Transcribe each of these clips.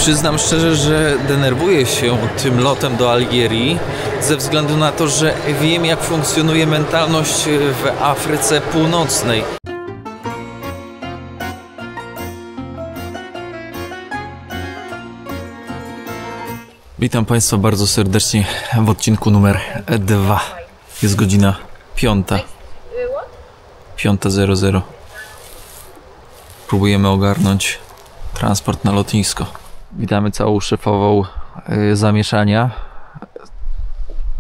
Przyznam szczerze, że denerwuję się tym lotem do Algierii ze względu na to, że wiem, jak funkcjonuje mentalność w Afryce Północnej. Witam Państwa bardzo serdecznie w odcinku numer 2. Jest godzina 5:00. Próbujemy ogarnąć transport na lotnisko. Witamy całą szefową zamieszania.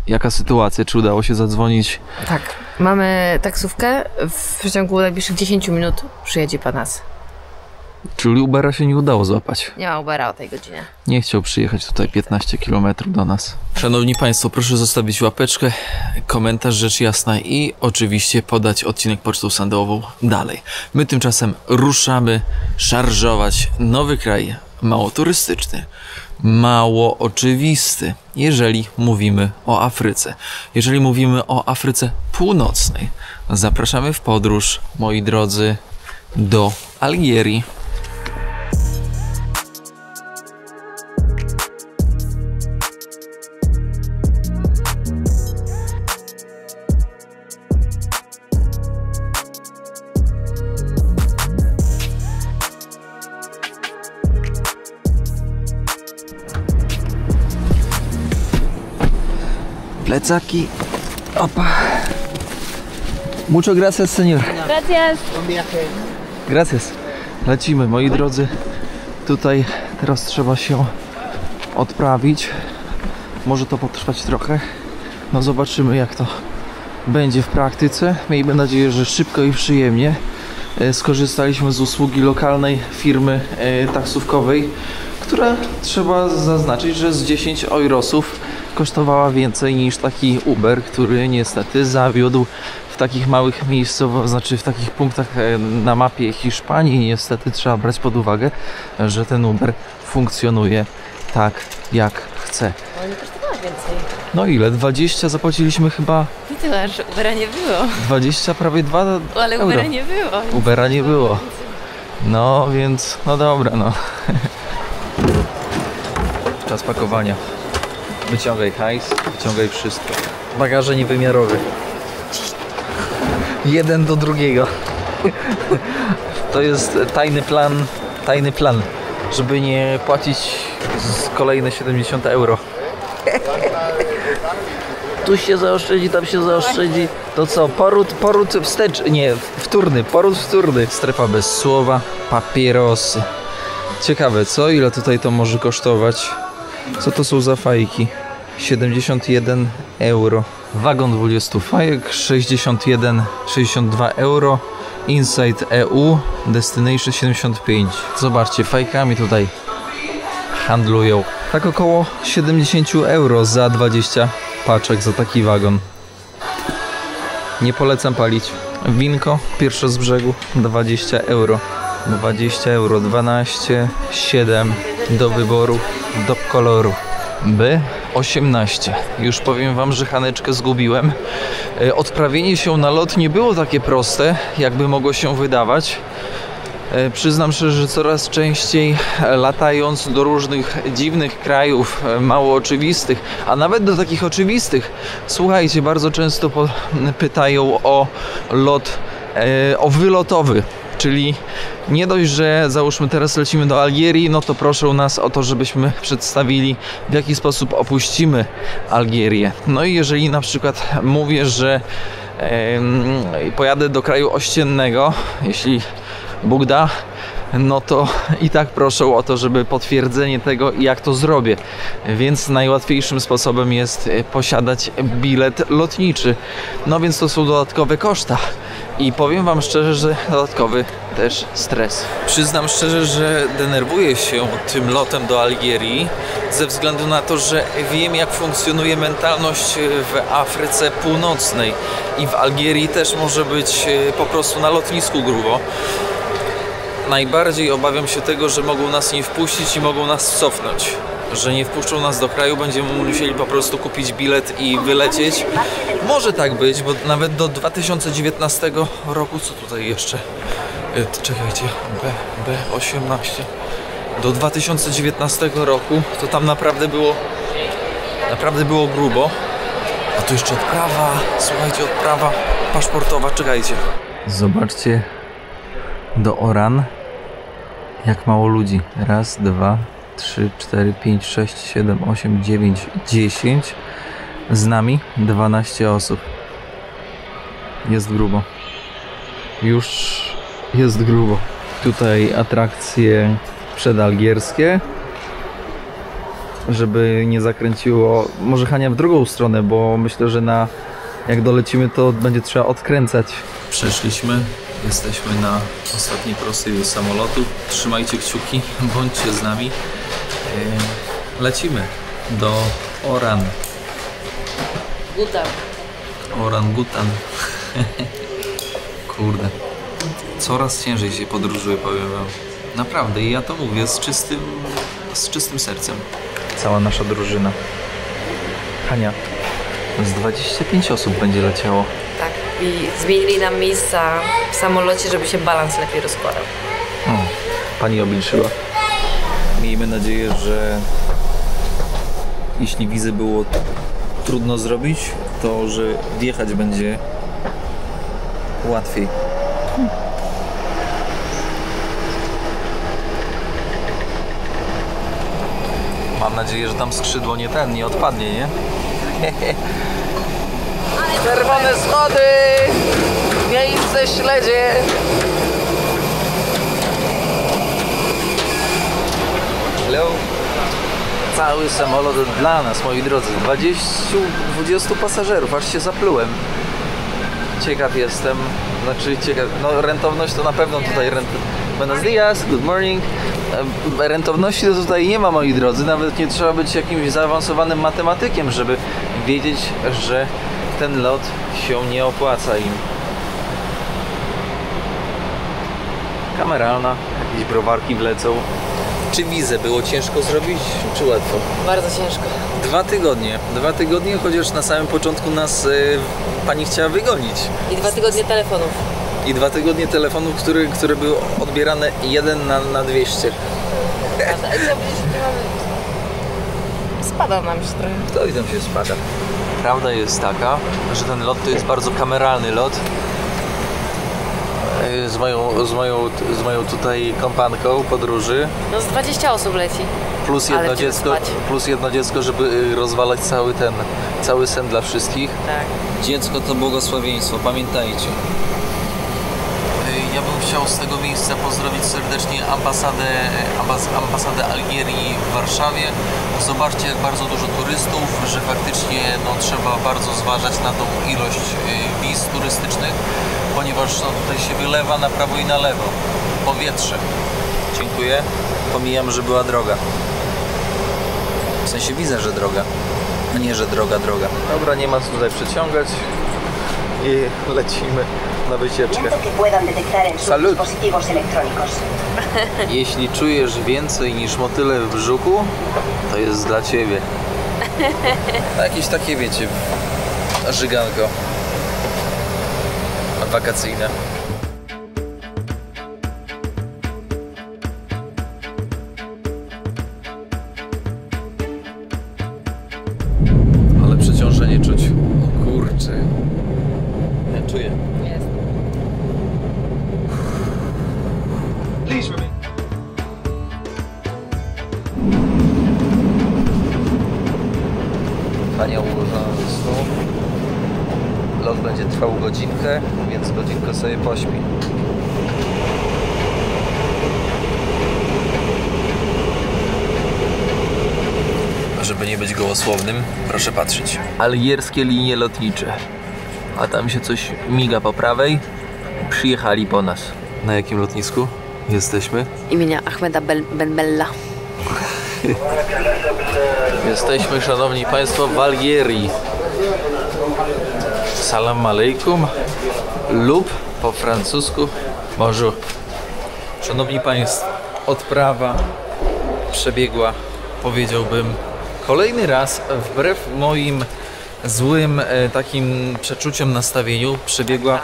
Jaka sytuacja? Czy udało się zadzwonić? Tak, mamy taksówkę. W przeciągu najbliższych 10 minut przyjedzie po nas. Czyli Ubera się nie udało złapać. Nie ma Ubera o tej godzinie. Nie chciał przyjechać tutaj 15 km do nas. Szanowni Państwo, proszę zostawić łapeczkę, komentarz rzecz jasna i oczywiście podać odcinek pocztą sandałową dalej. My tymczasem ruszamy szarżować nowy kraj, mało turystyczny, mało oczywisty, jeżeli mówimy o Afryce. Jeżeli mówimy o Afryce Północnej, zapraszamy w podróż, moi drodzy, do Algierii. Plecaki. Opa. Mucho gracias, señor. Gracias. Gracias. Lecimy, moi drodzy. Tutaj teraz trzeba się odprawić. Może to potrwać trochę. No zobaczymy, jak to będzie w praktyce. Miejmy nadzieję, że szybko i przyjemnie. Skorzystaliśmy z usługi lokalnej firmy taksówkowej, która, trzeba zaznaczyć, że z 10 eurosów kosztowała więcej niż taki Uber, który niestety zawiódł w takich małych miejscowościach, znaczy w takich punktach na mapie Hiszpanii. Niestety trzeba brać pod uwagę, że ten Uber funkcjonuje tak, jak chce. Ale nie kosztowała więcej. No ile? 20 zapłaciliśmy chyba? I tyle, że Ubera nie było. 20, prawie 2 Ale euro. Ubera nie było. Ubera nie było. No więc, no dobra, no. Czas pakowania. Wyciągaj hajs, wyciągaj wszystko. Bagaże niewymiarowe. Jeden do drugiego. To jest tajny plan, żeby nie płacić kolejne 70 euro. Tu się zaoszczędzi, tam się zaoszczędzi. To co? Poród wstecz, nie, wtórny, poród wtórny. Strefa bez słowa, papierosy. Ciekawe, co? Ile tutaj to może kosztować? Co to są za fajki? 71 euro. Wagon 20 fajek, 62 euro. Inside EU, Destination 75. Zobaczcie, fajkami tutaj handlują. Tak około 70 euro za 20 paczek za taki wagon. Nie polecam palić. Winko, pierwsze z brzegu, 20 euro. 20 euro, 12, 7 do wyboru, do koloru. B 18. Już powiem wam, że Haneczkę zgubiłem. Odprawienie się na lot nie było takie proste, jakby mogło się wydawać. Przyznam szczerze, że coraz częściej latając do różnych dziwnych krajów, mało oczywistych, a nawet do takich oczywistych, słuchajcie, bardzo często pytają o lot, o wylotowy. Czyli nie dość, że załóżmy teraz lecimy do Algierii, no to proszą nas o to, żebyśmy przedstawili, w jaki sposób opuścimy Algierię. No i jeżeli na przykład mówię, że pojadę do kraju ościennego, jeśli Bóg da, no to i tak proszą o to, żeby potwierdzenie tego, jak to zrobię. Więc najłatwiejszym sposobem jest posiadać bilet lotniczy. No więc to są dodatkowe koszta. I powiem wam szczerze, że dodatkowy też stres. Przyznam szczerze, że denerwuję się tym lotem do Algierii ze względu na to, że wiem, jak funkcjonuje mentalność w Afryce Północnej. I w Algierii też może być po prostu na lotnisku grubo. Najbardziej obawiam się tego, że mogą nas nie wpuścić i mogą nas cofnąć. Że nie wpuszczą nas do kraju, będziemy musieli po prostu kupić bilet i wylecieć. Może tak być, bo nawet do 2019 roku, co tutaj jeszcze? Czekajcie, B18. do 2019 roku, to tam naprawdę było grubo. A tu jeszcze odprawa, słuchajcie, odprawa paszportowa, czekajcie. Zobaczcie, do Oran jak mało ludzi. Raz, 2, 3, 4, 5, 6, 7, 8, 9, 10. Z nami 12 osób. Jest grubo. Już jest grubo. Tutaj atrakcje przedalgierskie, żeby nie zakręciło. Może Hania w drugą stronę, bo myślę, że jak dolecimy, to będzie trzeba odkręcać. Przeszliśmy. Jesteśmy na ostatniej prostej z samolotu. Trzymajcie kciuki, bądźcie z nami. Lecimy do Oran. Orangutan. Kurde. Coraz ciężej się podróżuje, powiem wam. Naprawdę, i ja to mówię z czystym sercem. Cała nasza drużyna. Hania, z 25 osób będzie leciało. Tak. I zmienili nam miejsca w samolocie, żeby się balans lepiej rozkładał. Pani obliczyła. Miejmy nadzieję, że jeśli wizę było trudno zrobić, to że wjechać będzie łatwiej. Mam nadzieję, że tam skrzydło nie odpadnie, nie? Czerwone schody! Miejsce śledzie! Hello. Cały samolot dla nas, moi drodzy. 20 pasażerów, aż się zaplułem. Ciekaw jestem, no rentowność to na pewno tutaj Buenos dias, good morning. Rentowności to tutaj nie ma, moi drodzy. Nawet nie trzeba być jakimś zaawansowanym matematykiem, żeby wiedzieć, że ten lot się nie opłaca im. Kameralna, jakieś browarki wlecą. Czy wizę było ciężko zrobić, czy łatwo? Bardzo ciężko. 2 tygodnie. 2 tygodnie, chociaż na samym początku nas pani chciała wygonić. I 2 tygodnie telefonów. I 2 tygodnie telefonów, które były odbierane 1 na 200. Spada nam się trochę. To i tam się spada. Prawda jest taka, że ten lot to jest bardzo kameralny lot. Z moją tutaj kompanką podróży. No z 20 osób leci. Plus jedno dziecko, żeby rozwalać cały sen dla wszystkich. Tak. Dziecko to błogosławieństwo, pamiętajcie. Ja bym chciał z tego miejsca pozdrowić serdecznie ambasadę Algierii w Warszawie. Zobaczcie, jak bardzo dużo turystów, że faktycznie trzeba bardzo zważać na tą ilość wiz turystycznych, ponieważ tutaj się wylewa na prawo i na lewo powietrze. Dziękuję. Pomijam, że była droga. W sensie widzę, że droga, a nie, że droga. Dobra, nie ma co tutaj przeciągać i lecimy na wycieczkę. Salut! Jeśli czujesz więcej niż motyle w brzuchu, to jest dla ciebie. Jakieś takie, wiecie, żyganko wakacyjne. Ale przeciążenie czuć. O kurczę. Ja czuję. Jest. Pania ułożona ze stół. Lot będzie trwał godzinkę, więc godzinkę sobie pośpi. Żeby nie być gołosłownym, proszę patrzeć. Algierskie linie lotnicze. A tam się coś miga po prawej. Przyjechali po nas. Na jakim lotnisku jesteśmy? Imienia Ahmeda Ben Bella. Jesteśmy, szanowni państwo, w Algierii. Salam alaikum lub po francusku bonjour. Szanowni państwo, odprawa przebiegła, powiedziałbym, kolejny raz, wbrew moim złym takim przeczuciom, nastawieniu, przebiegła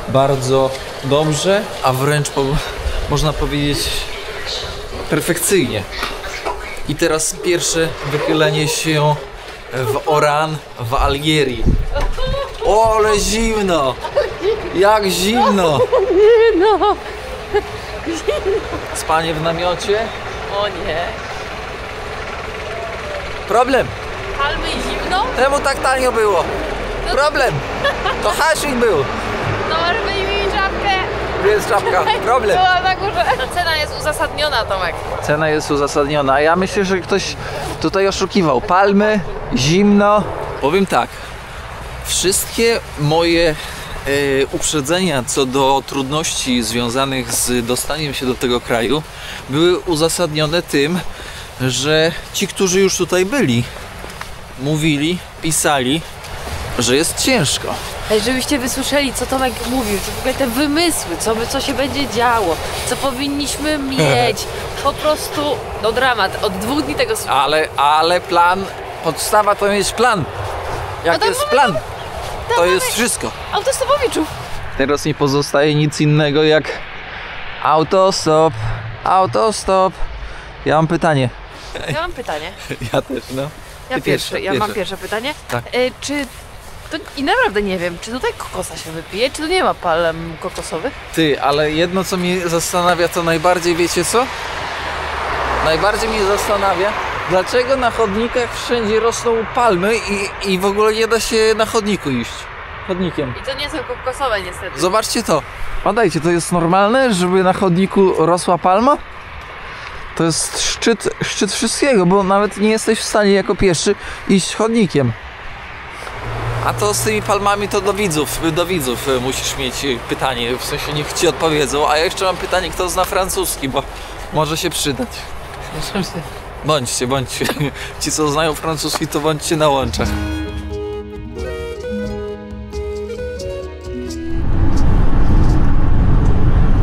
bardzo dobrze, a wręcz można powiedzieć perfekcyjnie. I teraz pierwsze wychylenie się w Oran w Algierii. O, ale zimno! Jak zimno! No. Spanie w namiocie? O nie. Problem! Palmy i zimno? Czemu tak tanio było? Problem! To hasik był! No masz wyjmij czapkę. Gdzie jest czapka? Problem! Była na górze. Ta cena jest uzasadniona, Tomek. Cena jest uzasadniona. Ja myślę, że ktoś tutaj oszukiwał. Palmy, zimno. Powiem tak. Wszystkie moje uprzedzenia co do trudności związanych z dostaniem się do tego kraju były uzasadnione tym, że ci, którzy już tutaj byli, mówili, pisali, że jest ciężko. Ej, żebyście wysłyszeli, co Tomek mówił, czy w ogóle te wymysły, co się będzie działo, co powinniśmy mieć. Po prostu, no dramat. Od 2 dni tego słucham. Ale plan, podstawa to mieć plan. Jak No to jest mamy- plan, to mamy- jest wszystko. Autostopowiczów. Teraz nie pozostaje nic innego jak autostop, autostop. Ja mam pytanie. Ja mam pytanie. Ja też, no. Ja Ty pierwszy, ja mam pierwsza. pierwsze pytanie. Tak. Czy to, i naprawdę nie wiem, czy tutaj kokosa się wypije, czy tu nie ma palm kokosowych? Ty, ale jedno co mnie zastanawia, to najbardziej wiecie co? Najbardziej mnie zastanawia, dlaczego na chodnikach wszędzie rosną palmy i w ogóle nie da się na chodniku iść. Chodnikiem. I to nie są kokosowe niestety. Zobaczcie to. Badajcie, to jest normalne, żeby na chodniku rosła palma? To jest szczyt wszystkiego, bo nawet nie jesteś w stanie jako pieszy iść chodnikiem. A to z tymi palmami to do widzów musisz mieć pytanie, w sensie niech ci odpowiedzą. A ja jeszcze mam pytanie, kto zna francuski, bo może się przydać. Bądźcie. Ci co znają francuski, to bądźcie na łączach.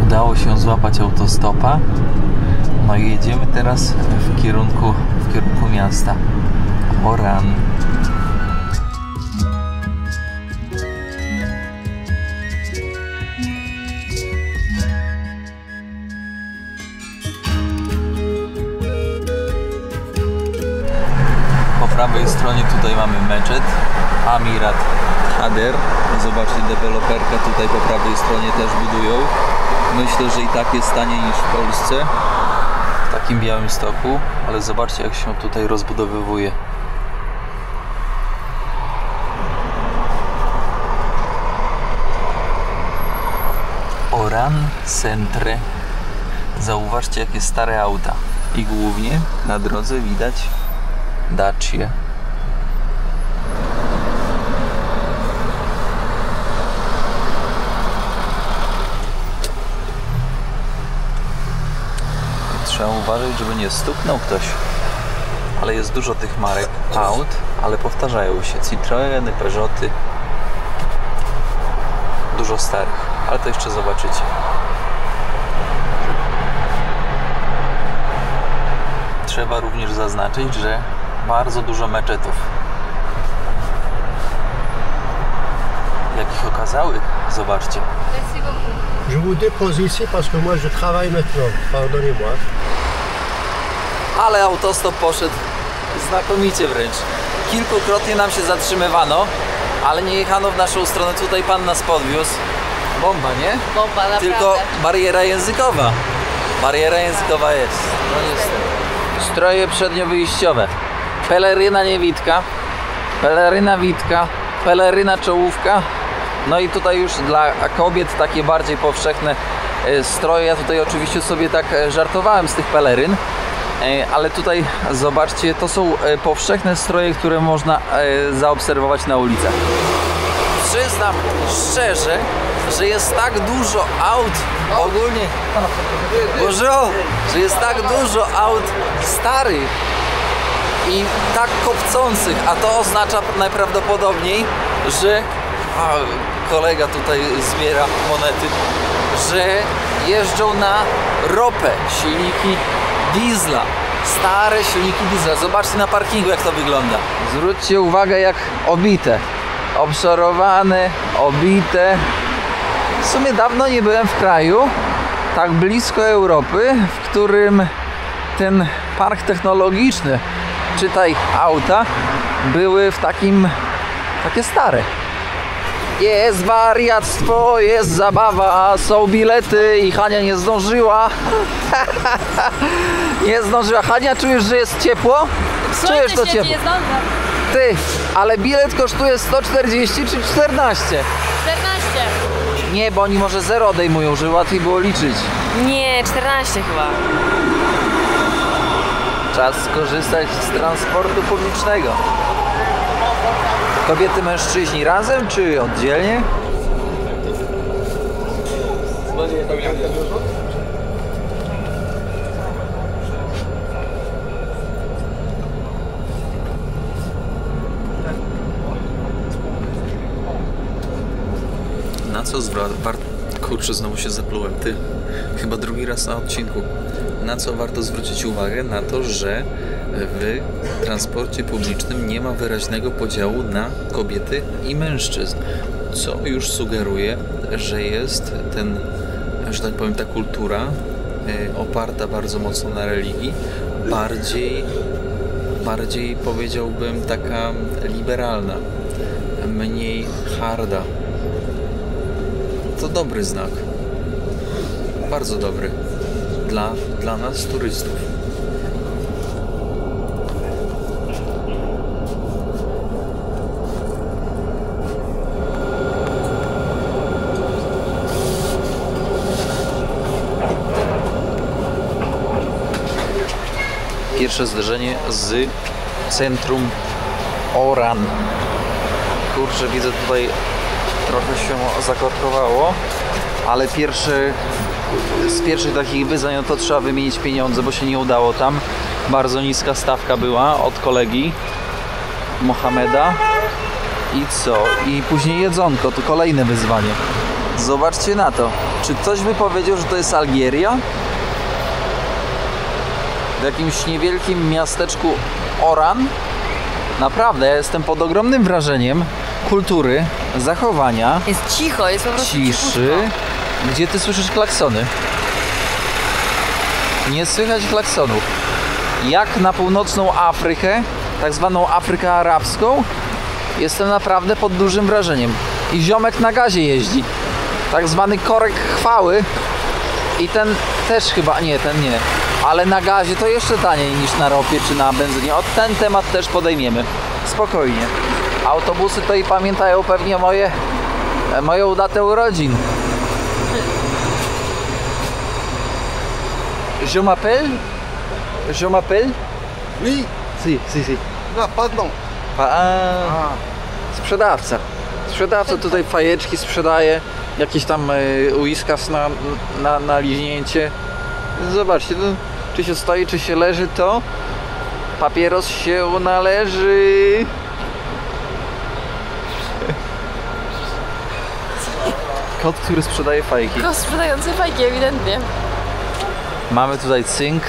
Udało się złapać autostopa. No i jedziemy teraz w kierunku miasta Oran. Po prawej stronie tutaj mamy meczet Amirat Hader. Zobaczcie, deweloperka tutaj po prawej stronie też budują. Myślę, że i tak jest taniej niż w Polsce, w takim Białymstoku, ale zobaczcie, jak się tutaj rozbudowywuje. Oran Centre. Zauważcie, jakie stare auta. I głównie na drodze widać Dacie. Trzeba uważać, żeby nie stuknął ktoś. Ale jest dużo tych marek aut, ale powtarzają się. Citroeny, Peugeoty. Dużo starych, ale to jeszcze zobaczycie. Trzeba również zaznaczyć, że bardzo dużo meczetów. Jakich okazałych? Zobaczcie. Je vous dépose ici parce que moi je travaille maintenant. Pardonnez-moi. Ale autostop poszedł znakomicie wręcz. Kilkukrotnie nam się zatrzymywano, ale nie jechano w naszą stronę. Tutaj pan nas podwiózł. Bomba, nie? Bomba, naprawdę. Tylko bariera językowa. Bariera językowa jest. No niestety. Stroje przedniowyjściowe. Peleryna niewidka. Peleryna witka. Peleryna czołówka. No i tutaj już dla kobiet takie bardziej powszechne stroje. Ja tutaj oczywiście sobie tak żartowałem z tych peleryn. Ale tutaj zobaczcie, to są powszechne stroje, które można zaobserwować na ulicach. Przyznam szczerze, że jest tak dużo aut ogólnie, Bonjour, że jest tak dużo aut starych i tak kopcących, a to oznacza najprawdopodobniej, że kolega tutaj zbiera monety, że jeżdżą na ropę, silniki diesla, stare silniki diesla. Zobaczcie na parkingu, jak to wygląda. Zwróćcie uwagę, jak obite, obszorowane, obite. W sumie dawno nie byłem w kraju tak blisko Europy, w którym ten park technologiczny, czytaj auta, były w takie stare. Jest wariactwo, jest zabawa, są bilety i Hania nie zdążyła. Nie zdążyła. Hania, czujesz, że jest ciepło? Czujesz to ciepło? Nie zdążę. Ty, ale bilet kosztuje 140 czy 14? 14. Nie, bo oni może 0 odejmują, żeby łatwiej było liczyć. Nie, 14 chyba. Czas skorzystać z transportu publicznego. Kobiety, mężczyźni razem czy oddzielnie? Na co kurczę, znowu się zaplułem. Ty, chyba drugi raz na odcinku. Na co warto zwrócić uwagę? Na to, że w transporcie publicznym nie ma wyraźnego podziału na kobiety i mężczyzn. Co już sugeruje, że jest że tak powiem, ta kultura oparta bardzo mocno na religii, bardziej powiedziałbym taka liberalna, mniej harda. To dobry znak. Bardzo dobry. Dla nas, turystów. Pierwsze zderzenie z centrum Oran. Kurczę, widzę tutaj trochę się zakorkowało, ale z pierwszych takich wyzwań no to trzeba wymienić pieniądze, bo się nie udało tam. Bardzo niska stawka była od kolegi Mohameda. I co? I później jedzonko, to kolejne wyzwanie. Zobaczcie na to. Czy ktoś by powiedział, że to jest Algieria? W jakimś niewielkim miasteczku Oran? Naprawdę, ja jestem pod ogromnym wrażeniem kultury, zachowania. Jest cicho, jest po prostu ciszy. cichutko. Gdzie ty słyszysz klaksony? Nie słychać klaksonów. Jak na północną Afrykę, tak zwaną Afrykę Arabską, jestem naprawdę pod dużym wrażeniem. I ziomek na gazie jeździ. Tak zwany korek chwały. I ten też chyba, nie, ten nie. Ale na gazie to jeszcze taniej niż na ropie czy na benzynie. O ten temat też podejmiemy. Spokojnie. Autobusy to i pamiętają pewnie moją datę urodzin. Je m'appelle? Oui, Si. là, pardon. Sprzedawca tutaj fajeczki sprzedaje. Jakiś tam whiskas na liźnięcie. Zobaczcie, czy się stoi, czy się leży, to papieros się należy. Kot, który sprzedaje fajki. Kot sprzedający fajki, ewidentnie. Mamy tutaj cynk.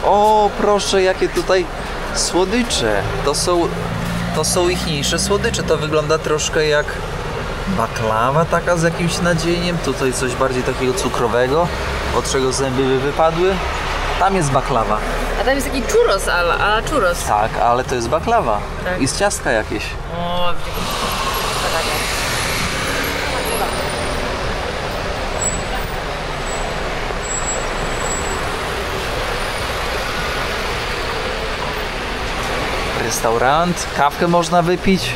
O, proszę, jakie tutaj słodycze. To są ichniejsze słodycze. To wygląda troszkę jak baklawa taka z jakimś nadzieniem. Tutaj coś bardziej takiego cukrowego, od czego zęby by wypadły. Tam jest baklawa. A tam jest taki churros, a churros. Tak, ale to jest baklawa. Tak. I z ciastka jakieś. O, Restaurant, kawkę można wypić.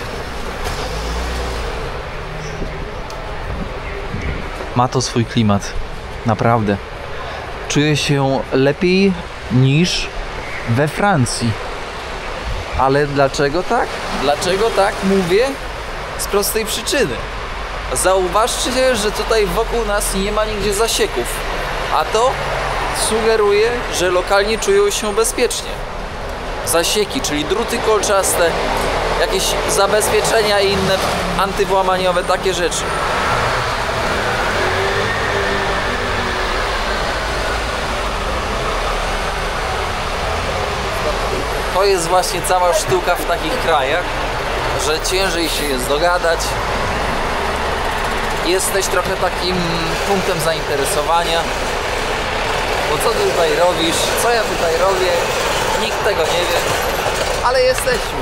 Ma to swój klimat. Naprawdę. Czuję się lepiej niż we Francji. Ale dlaczego tak? Dlaczego tak mówię? Z prostej przyczyny. Zauważcie, że tutaj wokół nas nie ma nigdzie zasieków. A to sugeruje, że lokalnie czują się bezpiecznie. Zasieki, czyli druty kolczaste, jakieś zabezpieczenia i inne antywłamaniowe, takie rzeczy. To jest właśnie cała sztuka w takich krajach, że ciężej się jest dogadać. Jesteś trochę takim punktem zainteresowania, bo co ty tutaj robisz, co ja tutaj robię, nikt tego nie wie, ale jesteśmy.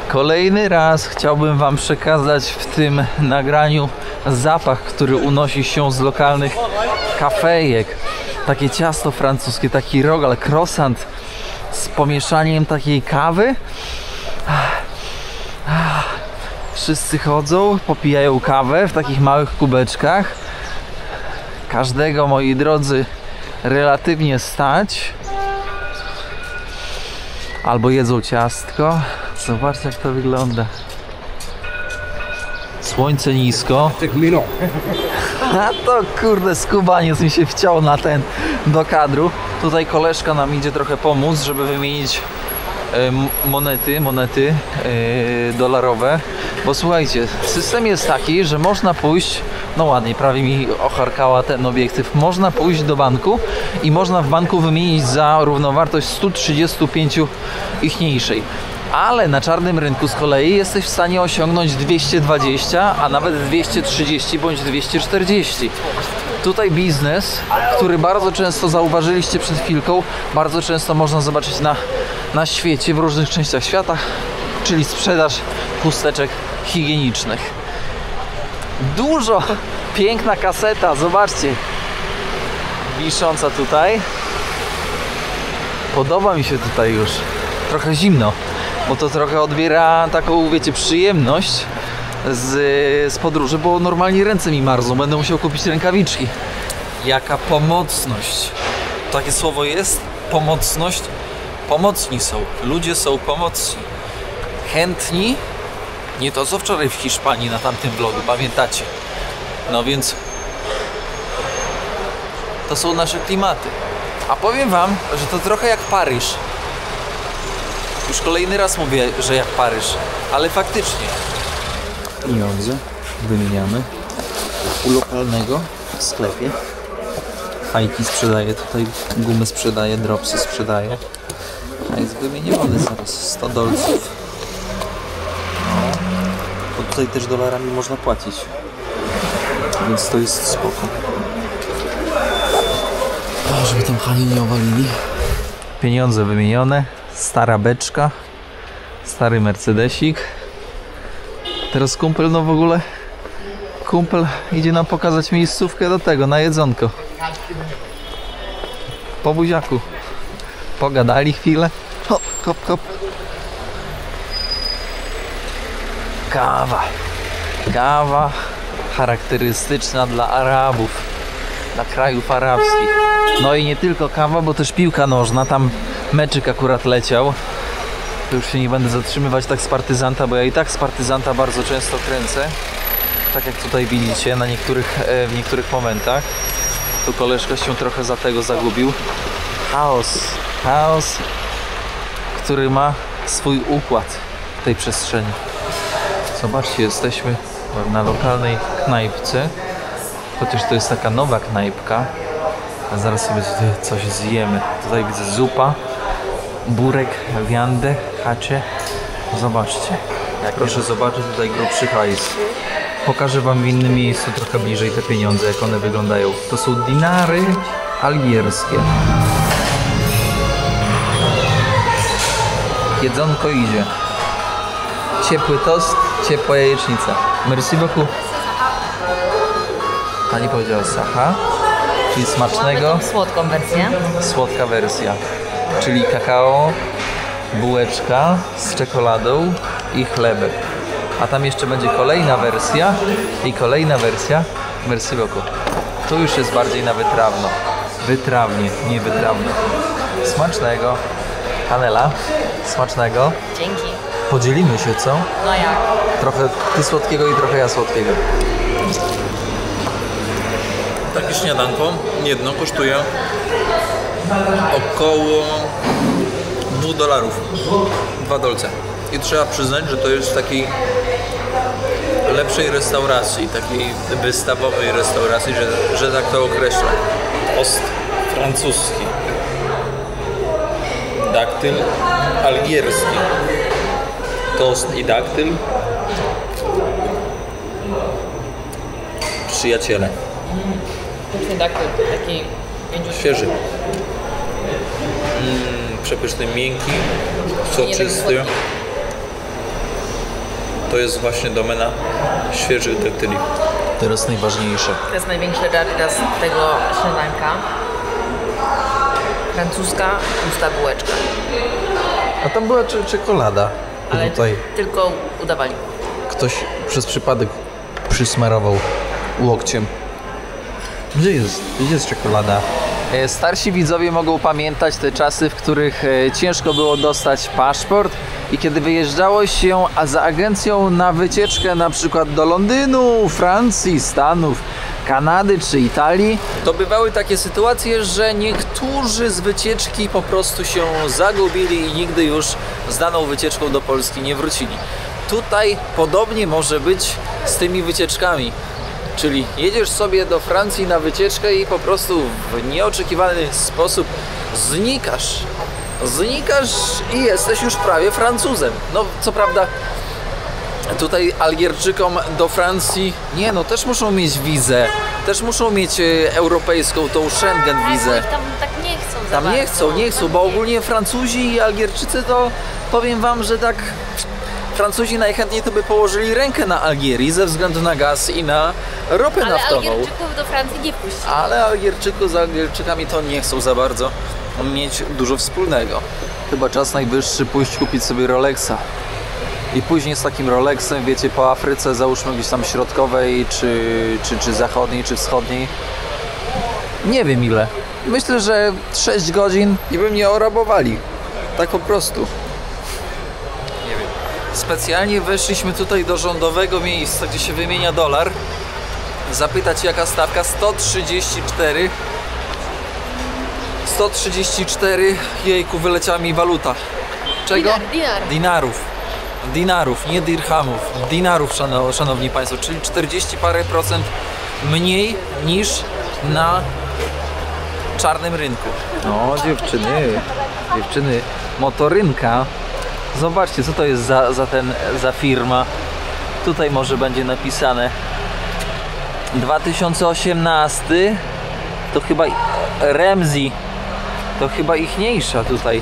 Kolejny raz chciałbym Wam przekazać w tym nagraniu zapach, który unosi się z lokalnych kafejek. Takie ciasto francuskie, taki rogal, croissant z pomieszaniem takiej kawy. Wszyscy chodzą, popijają kawę w takich małych kubeczkach. Każdego, moi drodzy, relatywnie stać. Albo jedzą ciastko. Zobaczcie, jak to wygląda. Słońce nisko. A to kurde, skubaniec mi się wciął na ten do kadru. Tutaj koleżka nam idzie trochę pomóc, żeby wymienić monety dolarowe. Bo słuchajcie, system jest taki, że można pójść, no ładnie, prawie mi ocharkała ten obiektyw, można pójść do banku i można w banku wymienić za równowartość 135 ichniejszej. Ale na czarnym rynku z kolei jesteś w stanie osiągnąć 220, a nawet 230 bądź 240. Tutaj biznes, który bardzo często zauważyliście przed chwilką, bardzo często można zobaczyć na świecie, w różnych częściach świata, czyli sprzedaż chusteczek higienicznych. Dużo, piękna kaseta, zobaczcie, wisząca tutaj. Podoba mi się tutaj już, trochę zimno, bo to trochę odbiera taką, wiecie, przyjemność z podróży, bo normalnie ręce mi marzną, będę musiał kupić rękawiczki. Jaka pomocność, takie słowo jest, pomocność. Pomocni są, ludzie są pomocni, chętni, nie to co wczoraj w Hiszpanii na tamtym vlogu, pamiętacie? No więc to są nasze klimaty. A powiem Wam, że to trochę jak Paryż. Już kolejny raz mówię, że jak Paryż, ale faktycznie. Pieniądze wymieniamy u lokalnego w sklepie. Fajki sprzedaje, tutaj gumy sprzedaje, dropsy sprzedaje. A jest wymieniony zaraz 100 dolców. No. Bo tutaj też dolarami można płacić. Więc to jest spoko. O, żeby tam Hani nie owalili. Pieniądze wymienione. Stara beczka. Stary Mercedesik. Teraz kumpel, no w ogóle kumpel idzie nam pokazać miejscówkę do tego, na jedzonko. Po buziaku. Pogadali chwilę. Hop, hop, hop. Kawa. Kawa charakterystyczna dla Arabów, dla krajów arabskich. No i nie tylko kawa, bo też piłka nożna. Tam meczyk akurat leciał. To już się nie będę zatrzymywać tak z partyzanta, bo ja i tak z partyzanta bardzo często kręcę. Tak jak tutaj widzicie w niektórych momentach. Tu koleżka się trochę za tego zagubił. Chaos, który ma swój układ w tej przestrzeni. Zobaczcie, jesteśmy na lokalnej knajpce, chociaż to jest taka nowa knajpka. A zaraz sobie tutaj coś zjemy. Tutaj widzę zupa, burek, wiandę, hacie. Zobaczcie. Proszę zobaczyć tutaj grubszy hajs. Pokażę Wam w innym miejscu trochę bliżej te pieniądze, jak one wyglądają. To są dinary algierskie. Jedzonko idzie. Ciepły tost, ciepła jajecznica. Merci beaucoup. Pani powiedziała sacha, czyli smacznego. Mamy tą słodką wersję. Słodka wersja, czyli kakao, bułeczka z czekoladą i chlebek. A tam jeszcze będzie kolejna wersja i kolejna wersja. Merci beaucoup. Tu już jest bardziej na wytrawno. Wytrawnie, nie wytrawno. Smacznego. Anela, smacznego. Dzięki. Podzielimy się, co? No jak? Trochę ty słodkiego i trochę ja słodkiego. Takie śniadanko, jedno kosztuje około $2. 2 dolce. I trzeba przyznać, że to jest w takiej lepszej restauracji, takiej wystawowej restauracji, że tak to określę. Tost francuski. Daktyl algierski. Tost i daktyl. Przyjaciele. Daktyl, taki Świeży. Przepyszny, miękki, soczysty. To jest właśnie domena świeżych daktyli. Teraz najważniejsze. To jest największy rarytas tego śniadanka. Francuska pusta bułeczka. A tam była czekolada. Ale Tutaj tylko udawali. ktoś przez przypadek przysmarował łokciem. Gdzie jest czekolada? Starsi widzowie mogą pamiętać te czasy, w których ciężko było dostać paszport i kiedy wyjeżdżało się za agencją na wycieczkę na przykład do Londynu, Francji, Stanów, Kanady czy Italii, to bywały takie sytuacje, że niektórzy z wycieczki po prostu się zagubili i nigdy już z daną wycieczką do Polski nie wrócili. Tutaj podobnie może być z tymi wycieczkami. Czyli jedziesz sobie do Francji na wycieczkę i po prostu w nieoczekiwany sposób znikasz i jesteś już prawie Francuzem. No co prawda tutaj Algierczykom do Francji, też muszą mieć wizę, też muszą mieć europejską, tą Schengen wizę. Tam tak nie chcą za Tam bardzo. nie chcą, bo ogólnie Francuzi i Algierczycy to powiem wam, że tak Francuzi najchętniej to by położyli rękę na Algierii ze względu na gaz i na ropę Ale naftową. Algierczyków do Francji nie puścili. Ale Algierczyków z Algierczykami to nie chcą za bardzo mieć dużo wspólnego. Chyba czas najwyższy pójść kupić sobie Rolexa. I później z takim Rolexem, wiecie, po Afryce, załóżmy gdzieś tam środkowej, czy zachodniej, czy wschodniej. Nie wiem ile. Myślę, że 6 godzin i by mnie orabowali. Tak po prostu. Nie wiem. Specjalnie weszliśmy tutaj do rządowego miejsca, gdzie się wymienia dolar. Zapytać jaka stawka? 134. 134. Jejku, wyleciała mi waluta. Czego? Dinar. Dinarów, nie dirhamów. Dinarów, szanowni państwo, czyli 40 parę procent mniej niż na czarnym rynku. No dziewczyny, motorynka. Zobaczcie, co to jest za firma. Tutaj może będzie napisane 2018. To chyba Ramsey. To chyba ichniejsza tutaj.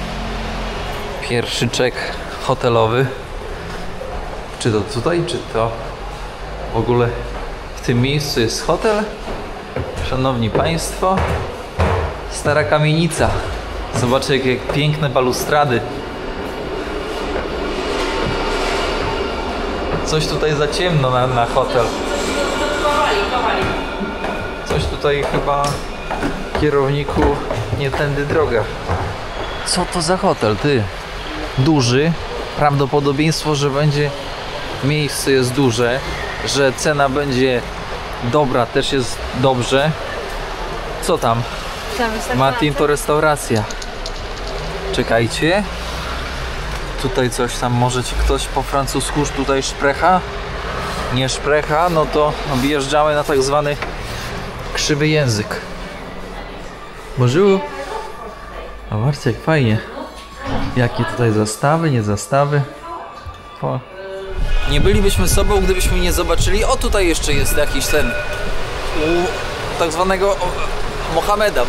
Pierwszy czek hotelowy. Czy to tutaj, czy to w ogóle w tym miejscu jest hotel? Szanowni państwo, stara kamienica. Zobaczcie, jakie piękne balustrady. Coś tutaj za ciemno na hotel. Coś tutaj chyba, kierowniku, nie tędy droga. Co to za hotel, ty? Duży. Prawdopodobieństwo, że będzie miejsce jest duże, że cena będzie dobra, też jest dobrze. Co tam? Martin, to restauracja. Czekajcie. Tutaj coś tam, może ci ktoś po francusku już tutaj szprecha? Nie szprecha, no to wjeżdżamy na tak zwany krzywy język. Bonjour. A zobaczcie, jak fajnie. Jakie tutaj zastawy, nie zastawy. Nie bylibyśmy sobą, gdybyśmy nie zobaczyli. O, tutaj jeszcze jest jakiś ten tak zwanego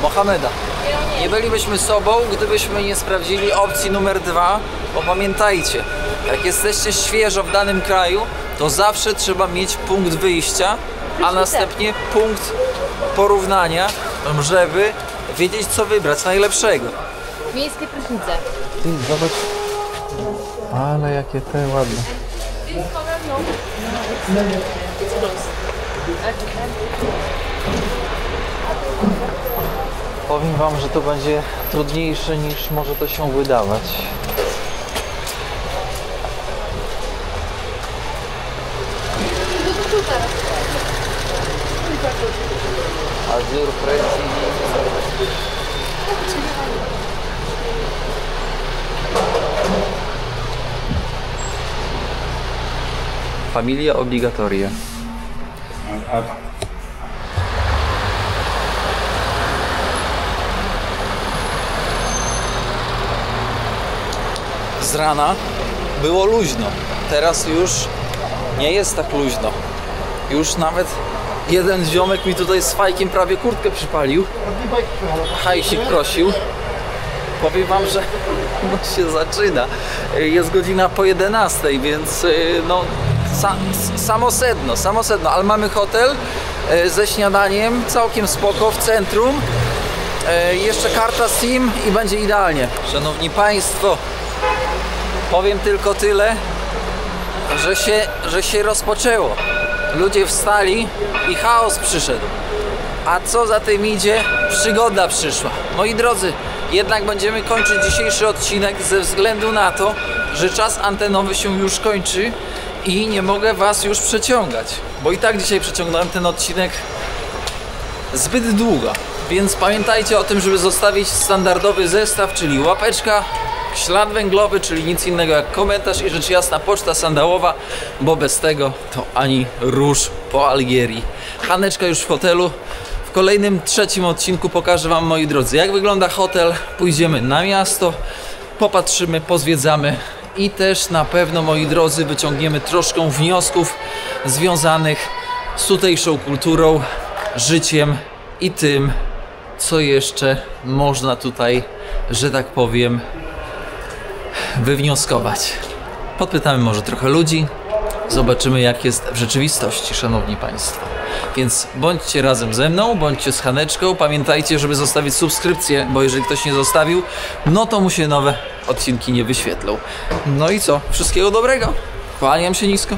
Mohameda. Nie bylibyśmy sobą, gdybyśmy nie sprawdzili opcji numer 2, bo pamiętajcie, jak jesteście świeżo w danym kraju, to zawsze trzeba mieć punkt wyjścia, a następnie punkt porównania, żeby wiedzieć, co wybrać najlepszego. Miejskie prysznice. Ty, zobacz. Ale jakie te ładne. Powiem wam, że to będzie trudniejsze niż może to się wydawać. Azur, Prezi. Familia obligatoria. z rana było luźno. Teraz już nie jest tak luźno. Już nawet jeden ziomek mi tutaj z fajkiem prawie kurtkę przypalił. Hajsik prosił. Powiem wam, że no się zaczyna. Jest godzina po 11, więc no samo sedno, ale mamy hotel ze śniadaniem, całkiem spoko, w centrum. Jeszcze karta SIM i będzie idealnie. Szanowni Państwo, powiem tylko tyle, że się rozpoczęło. Ludzie wstali i chaos przyszedł. A co za tym idzie? Przygoda przyszła. Moi drodzy, jednak będziemy kończyć dzisiejszy odcinek ze względu na to, że czas antenowy się już kończy i nie mogę was już przeciągać. Bo i tak dzisiaj przeciągnąłem ten odcinek zbyt długo. Więc pamiętajcie o tym, żeby zostawić standardowy zestaw, czyli łapeczka, ślad węglowy, czyli nic innego jak komentarz i rzecz jasna poczta sandałowa, bo bez tego to ani róż po Algierii. Haneczka już w hotelu. W kolejnym, trzecim odcinku pokażę wam, moi drodzy, jak wygląda hotel. Pójdziemy na miasto, popatrzymy, pozwiedzamy i też na pewno, moi drodzy, wyciągniemy troszkę wniosków związanych z tutejszą kulturą, życiem i tym, co jeszcze można tutaj, że tak powiem, wywnioskować. Podpytamy może trochę ludzi, zobaczymy jak jest w rzeczywistości, szanowni państwo. Więc bądźcie razem ze mną, bądźcie z Haneczką, pamiętajcie, żeby zostawić subskrypcję, bo jeżeli ktoś nie zostawił, no to mu się nowe odcinki nie wyświetlą. No i co? Wszystkiego dobrego. Kłaniam się nisko.